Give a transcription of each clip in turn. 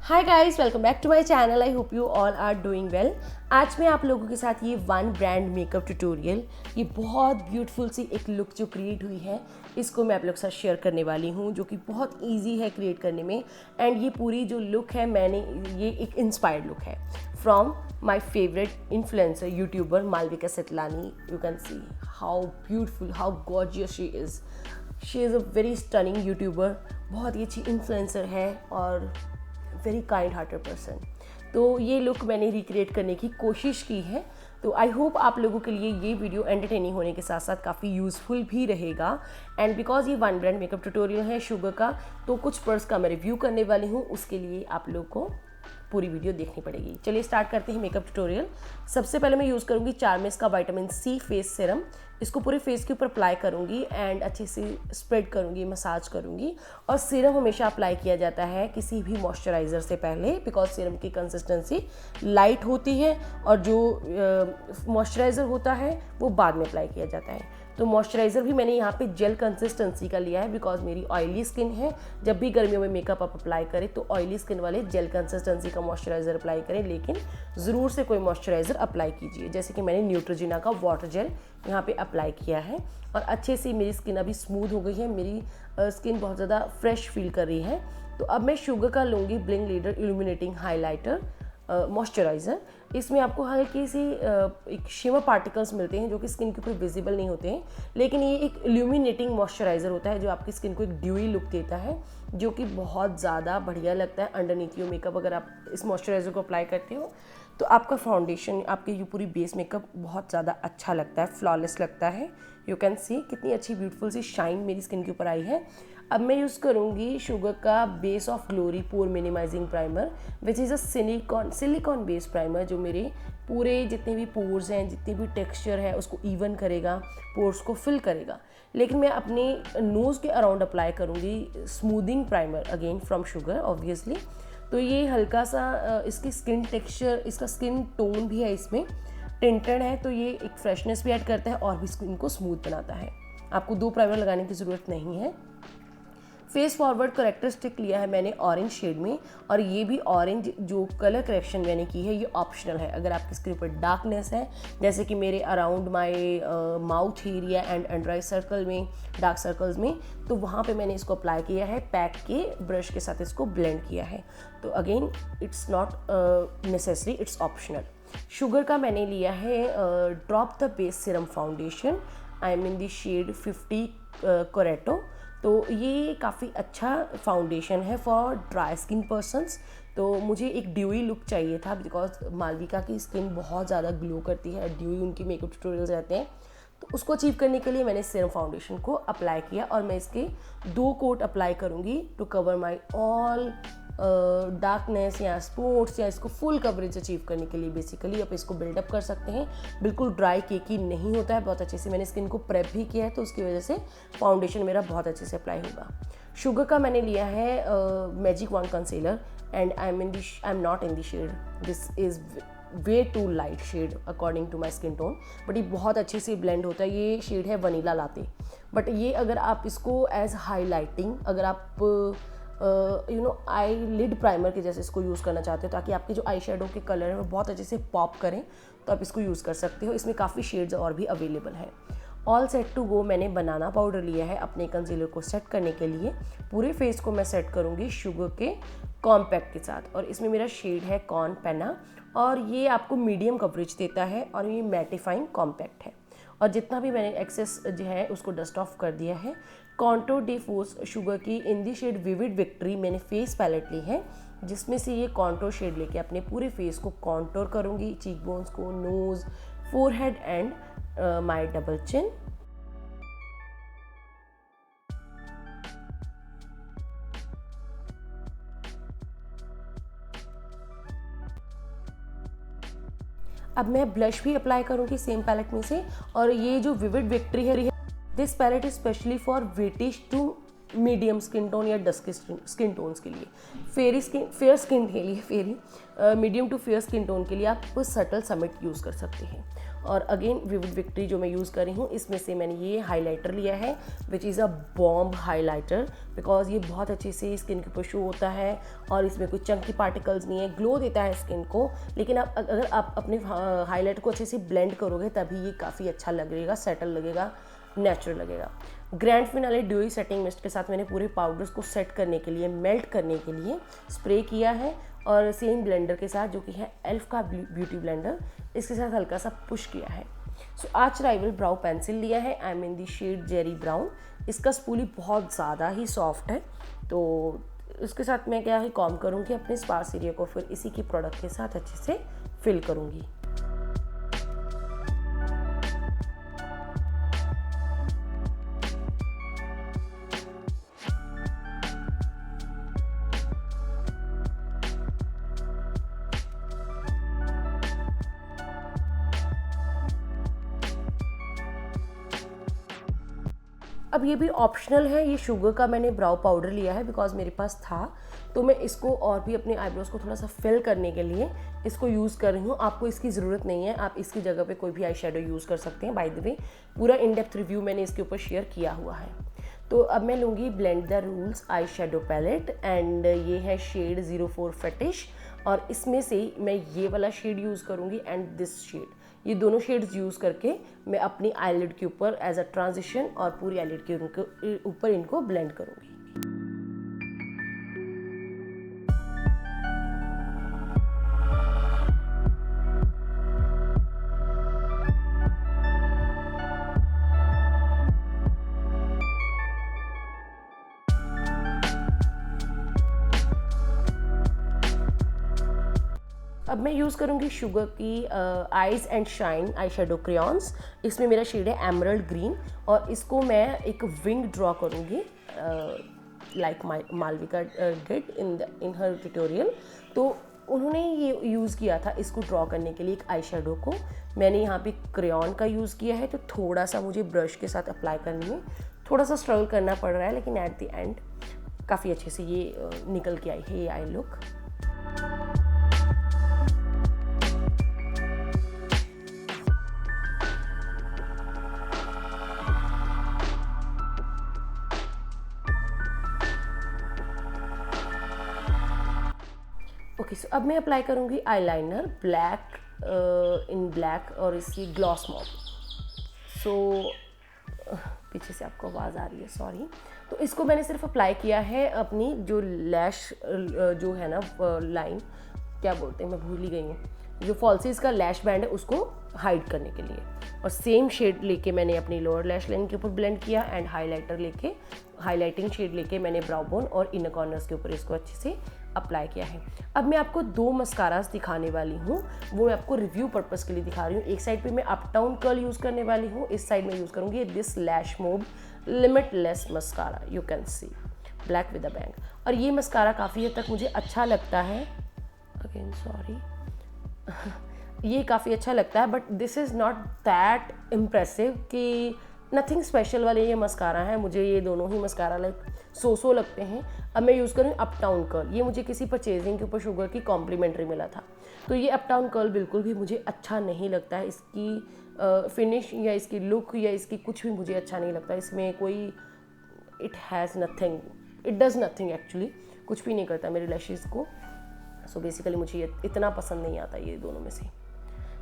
Hi guys, welcome back to my channel. I hope you all are doing well. आज मैं आप लोगों के साथ ये वन ब्रांड मेकअप ट्यूटोरियल, ये बहुत ब्यूटीफुल सी एक लुक जो क्रिएट हुई है, इसको मैं आप लोगों के साथ शेयर करने वाली हूँ, जो कि बहुत इजी है क्रिएट करने में। एंड ये पूरी जो लुक है, ये एक इंस्पायर्ड लुक है from my favourite influencer YouTuber Malvika Sitlani. You can see how beautiful, how gorgeous she is a very stunning YouTuber. बहुत ही अच्छी इन्फ्लुएंसर है और वेरी काइंड हार्टेड पर्सन। तो ये लुक मैंने रिक्रिएट करने की कोशिश की है। तो आई होप आप लोगों के लिए ये वीडियो एंटरटेनिंग होने के साथ साथ काफ़ी यूज़फुल भी रहेगा। एंड बिकॉज ये वन ब्रांड मेकअप ट्यूटोरियल है शुगर का, तो कुछ पर्स का मैं रिव्यू करने वाली हूँ, उसके लिए आप लोग को पूरी वीडियो देखनी पड़ेगी। चलिए स्टार्ट करते हैं मेकअप ट्यूटोरियल। सबसे पहले मैं यूज़ करूँगी चार्मेस का विटामिन सी फेस सीरम। इसको पूरे फेस के ऊपर अप्लाई करूँगी एंड अच्छे से स्प्रेड करूँगी, मसाज करूँगी। और सीरम हमेशा अप्लाई किया जाता है किसी भी मॉइस्चराइज़र से पहले, बिकॉज सीरम की कंसिस्टेंसी लाइट होती है और जो मॉइस्चराइज़र होता है वो बाद में अप्लाई किया जाता है। तो मॉइस्चराइज़र भी मैंने यहाँ पे जेल कंसिस्टेंसी का लिया है, बिकॉज मेरी ऑयली स्किन है। जब भी गर्मियों में मेकअप आप अप्लाई करें तो ऑयली स्किन वाले जेल कंसिस्टेंसी का मॉइस्चराइज़र अप्लाई करें, लेकिन ज़रूर से कोई मॉइस्चराइज़र अप्लाई कीजिए। जैसे कि मैंने न्यूट्रोजिना का वाटर जेल यहाँ पे अप्लाई किया है और अच्छे से मेरी स्किन अभी स्मूथ हो गई है। मेरी स्किन बहुत ज़्यादा फ्रेश फील कर रही है। तो अब मैं शुगर का लूँगी bling leader illuminating highlighter moisturiser. इसमें आपको हल्की सी एक शिमर पार्टिकल्स मिलते हैं जो कि स्किन के ऊपर विजिबल नहीं होते हैं, लेकिन ये एक इल्यूमिनेटिंग मॉइस्चराइज़र होता है जो आपकी स्किन को एक ड्यूई लुक देता है, जो कि बहुत ज़्यादा बढ़िया लगता है अंडरनीथ योर मेकअप। अगर आप इस मॉइस्चराइज़र को अप्लाई करते हो तो आपका फाउंडेशन, आपके ये पूरी बेस मेकअप बहुत ज़्यादा अच्छा लगता है, फ्लॉलेस लगता है। यू कैन सी कितनी अच्छी ब्यूटीफुल सी शाइन मेरी स्किन के ऊपर आई है। अब मैं यूज़ करूँगी शुगर का base of glory pore minimizing primer, which is a silicone based primer, जो मेरे पूरे जितने भी पोर्स हैं, जितनी भी टेक्सचर है, उसको इवन करेगा, पोर्स को फिल करेगा। लेकिन मैं अपने नोज़ के अराउंड अप्लाई करूँगी smoothing primer again from sugar obviously. तो ये हल्का सा इसकी स्किन टेक्सचर, इसका स्किन टोन भी है, इसमें टिंटेड है, तो ये एक फ्रेशनेस भी ऐड करता है और भी स्किन को स्मूथ बनाता है। आपको 2 प्राइमर लगाने की ज़रूरत नहीं है। फेस फॉरवर्ड करेक्टर स्टिक लिया है मैंने ऑरेंज शेड में, और ये भी ऑरेंज जो कलर करेक्शन मैंने की है ये ऑप्शनल है। अगर आपकी स्किन पर डार्कनेस है, जैसे कि मेरे around my mouth area and under I circle में, डार्क सर्कल्स में, तो वहाँ पे मैंने इसको अप्लाई किया है, पैक के ब्रश के साथ इसको ब्लेंड किया है। तो again it's not necessary, it's optional. Sugar का मैंने लिया है drop the base serum foundation. I am in the shade 50 Coretto. तो ये काफ़ी अच्छा फाउंडेशन है फॉर ड्राई स्किन पर्सन्स। तो मुझे एक ड्यूई लुक चाहिए था, बिकॉज मालविका की स्किन बहुत ज़्यादा ग्लो करती है, ड्यूई उनकी मेकअप ट्यूटोरियल्स रहते हैं। तो उसको अचीव करने के लिए मैंने सीरम फाउंडेशन को अप्लाई किया और मैं इसके 2 कोट अप्लाई करूँगी to cover my all darkness या स्पॉट्स, या इसको फुल कवरेज अचीव करने के लिए बेसिकली आप इसको बिल्डअप कर सकते हैं। बिल्कुल ड्राई केकी नहीं होता है, बहुत अच्छे से मैंने स्किन को प्रेप भी किया है, तो उसकी वजह से फाउंडेशन मेरा बहुत अच्छे से अप्लाई होगा। शुगर का मैंने लिया है magic wand concealer and I am not in the shade, this is way too light shade according to my skin tone, but ये बहुत अच्छे से ब्लेंड होता है। ये शेड है वनीला लाते, बट ये अगर आप इसको एज हाईलाइटिंग, अगर आप आई लिड प्राइमर के जैसे इसको यूज़ करना चाहते हो, ताकि आपके जो आई शेडो के कलर है वो बहुत अच्छे से पॉप करें, तो आप इसको यूज़ कर सकते हो। इसमें काफ़ी शेड्स और भी अवेलेबल है। ऑल सेट टू गो मैंने बनाना पाउडर लिया है अपने कंसीलर को सेट करने के लिए। पूरे फेस को मैं सेट करूँगी शुगर के कॉम्पैक्ट के साथ, और इसमें मेरा शेड है कॉर्न पेना, और ये आपको मीडियम कवरेज देता है और ये मैटिफाइंग कॉम्पैक्ट है। और जितना भी मैंने एक्सेस जो है उसको डस्ट ऑफ कर दिया है। कॉन्टोर डे फोर्स शुगर की इन दी शेड विविड विक्ट्री मैंने फेस पैलेट ली है, जिसमें से ये कॉन्टोर शेड लेके अपने पूरे फेस को कॉन्टोर करूँगी, चीक बोन्स को, nose, forehead and my double chin. अब मैं ब्लश भी अप्लाई करूँगी सेम पैलेट में से, और ये जो विविड विक्ट्री है, this palette is specially for wheatish to medium skin tone या डस्की स्किन टोन्स के लिए, फेयर स्किन के लिए medium to fair skin tone के लिए आप सटल समिट यूज़ कर सकते हैं। और अगेन विविड विक्ट्री जो मैं यूज़ कर रही हूँ, इसमें से मैंने ये हाइलाइटर लिया है विच is a bomb highlighter, because ये बहुत अच्छे से स्किन के ऊपर शो होता है और इसमें कोई चंकी पार्टिकल्स नहीं है, ग्लो देता है स्किन को। लेकिन आप अगर आप अपने हाइलाइटर को अच्छे से ब्लेंड करोगे तभी ये काफ़ी अच्छा लगेगा, सेटल लगेगा, नेचुरल लगेगा। Grand finale dewy setting mist के साथ मैंने पूरे पाउडर्स को सेट करने के लिए, मेल्ट करने के लिए स्प्रे किया है और सेम ब्लेंडर के साथ जो कि है एल्फ का ब्यूटी ब्लेंडर, इसके साथ हल्का सा पुश किया है। सो आज राइवल ब्राउ पेंसिल लिया है, I am in the shade Jerry brown. इसका स्पूली बहुत ज़्यादा ही सॉफ्ट है, तो इसके साथ मैं क्या है कॉम करूँगी अपने स्पार्स एरिया को, फिर इसी की प्रोडक्ट के साथ अच्छे से फिल करूँगी। अब ये भी ऑप्शनल है, ये शुगर का मैंने ब्राउ पाउडर लिया है बिकॉज मेरे पास था, तो मैं इसको और भी अपने आईब्रोज को थोड़ा सा फिल करने के लिए इसको यूज़ कर रही हूँ। आपको इसकी ज़रूरत नहीं है, आप इसकी जगह पे कोई भी आई शेडो यूज़ कर सकते हैं। बाय द वे पूरा इन डेप्थ रिव्यू मैंने इसके ऊपर शेयर किया हुआ है। तो अब मैं लूँगी blend the rules eye shadow palette and ये है शेड 04 फेटिश, और इसमें से मैं ये वाला शेड यूज़ करूँगी एंड दिस शेड, ये दोनों शेड्स यूज़ करके मैं अपनी आईलिड के ऊपर एज अ ट्रांजिशन और पूरी आईलिड के ऊपर इनको ब्लेंड करूँगी। अब मैं यूज़ करूँगी शुगर की eyes and shine eye shadow crayons. इसमें मेरा शेड है एमरल्ड ग्रीन और इसको मैं एक विंग ड्रॉ करूँगी like Malvika did in her tutorial. तो उन्होंने ये यूज़ किया था इसको ड्रॉ करने के लिए एक आई शेडो को। मैंने यहाँ पे क्रेयॉन का यूज़ किया है, तो थोड़ा सा मुझे ब्रश के साथ अप्लाई करने में थोड़ा सा स्ट्रगल करना पड़ रहा है, लेकिन एट द एंड काफ़ी अच्छे से ये निकल के आई है ये आई लुक। ओके, सो अब मैं अप्लाई करूँगी आईलाइनर ब्लैक इन ब्लैक और इसकी ग्लॉस मॉप। सो पीछे से आपको आवाज़ आ रही है, सॉरी। तो इसको मैंने सिर्फ अप्लाई किया है अपनी जो लैश जो है ना लाइन, क्या बोलते हैं मैं भूल ही गई हूँ, जो फॉल्सीज का लैश बैंड है उसको हाइड करने के लिए। और सेम शेड लेके मैंने अपनी लोअर लैश लाइन के ऊपर ब्लेंड किया एंड हाइलाइटर लेके हाइलाइटिंग शेड लेके मैंने ब्राउ बोन और इनर कॉर्नर्स के ऊपर इसको अच्छे से अप्लाई किया है। अब मैं आपको दो मस्कारास दिखाने वाली हूँ, वो मैं आपको रिव्यू पर्पस के लिए दिखा रही हूँ। एक साइड पे मैं अप टाउन कर्ल यूज़ करने वाली हूँ, इस साइड में यूज़ करूँगी this lash move limitless mascara, you can C black with a bang. और ये मस्कारा काफ़ी हद तक मुझे अच्छा लगता है, अगेन सॉरी ये काफ़ी अच्छा लगता है, but this is not that impressive कि नथिंग स्पेशल वाले ये मस्कारा है। मुझे ये दोनों ही मस्कारा लाइक सो लगते हैं। अब मैं यूज़ करूँ अप टाउन कर्ल, ये मुझे किसी परचेजिंग के ऊपर शुगर की कॉम्प्लीमेंट्री मिला था। तो ये अप टाउन कर्ल बिल्कुल भी मुझे अच्छा नहीं लगता है, इसकी फिनिश या इसकी लुक या इसकी कुछ भी मुझे अच्छा नहीं लगता। इसमें कोई it has nothing, it does nothing actually, कुछ भी नहीं करता मेरे लैशेज़ को। सो बेसिकली मुझे ये इतना पसंद नहीं आता ये दोनों में से,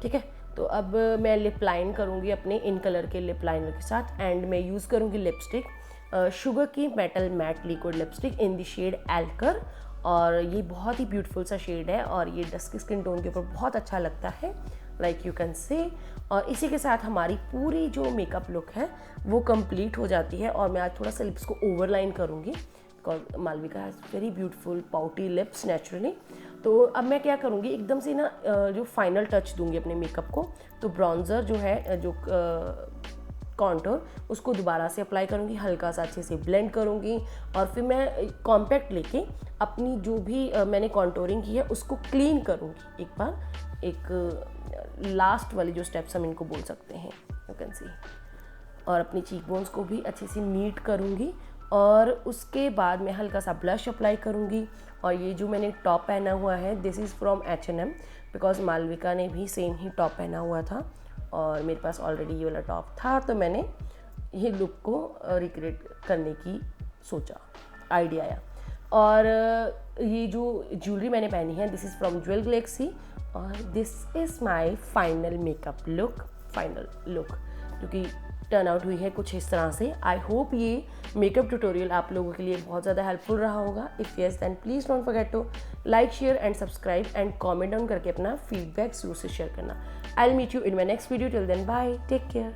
ठीक है। तो अब मैं लिप लाइन करूँगी अपने इन कलर के लिप लाइनर के साथ एंड मैं यूज़ करूँगी लिपस्टिक शुगर की metal matte liquid lipstick in the shade एल्कर। और ये बहुत ही ब्यूटीफुल सा शेड है और ये डस्की स्किन टोन के ऊपर बहुत अच्छा लगता है, लाइक यू कैन से। और इसी के साथ हमारी पूरी जो मेकअप लुक है वो कंप्लीट हो जाती है। और मैं आज थोड़ा सा लिप्स को ओवरलाइन करूँगी because Malvika has very beautiful pouty lips naturally. तो अब मैं क्या करूँगी, एकदम से ना जो फाइनल टच दूंगी अपने मेकअप को, तो ब्राउन्जर जो है जो कॉन्टोर उसको दोबारा से अप्लाई करूँगी, हल्का सा अच्छे से ब्लेंड करूँगी और फिर मैं कॉम्पैक्ट लेके अपनी जो भी मैंने कॉन्टोरिंग की है उसको क्लीन करूँगी एक बार, एक लास्ट वाली जो स्टेप्स हम इनको बोल सकते हैं, यू कैन सी। और अपनी चीक बोन्स को भी अच्छे से नीट करूँगी और उसके बाद मैं हल्का सा ब्लश अप्लाई करूँगी। और ये जो मैंने टॉप पहना हुआ है this is from H&M, because Malvika ने भी सेम ही टॉप पहना हुआ था और मेरे पास ऑलरेडी ये वाला टॉप था, तो मैंने ये लुक को रिक्रिएट करने की सोचा, आइडिया आया। और ये जो ज्वेलरी मैंने पहनी है this is from Jewel Galaxy और this is my final makeup look, final look जो कि टर्न आउट हुई है कुछ इस तरह से। आई होप ये मेकअप ट्यूटोरियल आप लोगों के लिए बहुत ज़्यादा हेल्पफुल रहा होगा। If yes then please don't forget to like, share and subscribe and comment down करके अपना फीडबैक जरूर से शेयर करना। I will meet you in my next video. Till then bye, take care.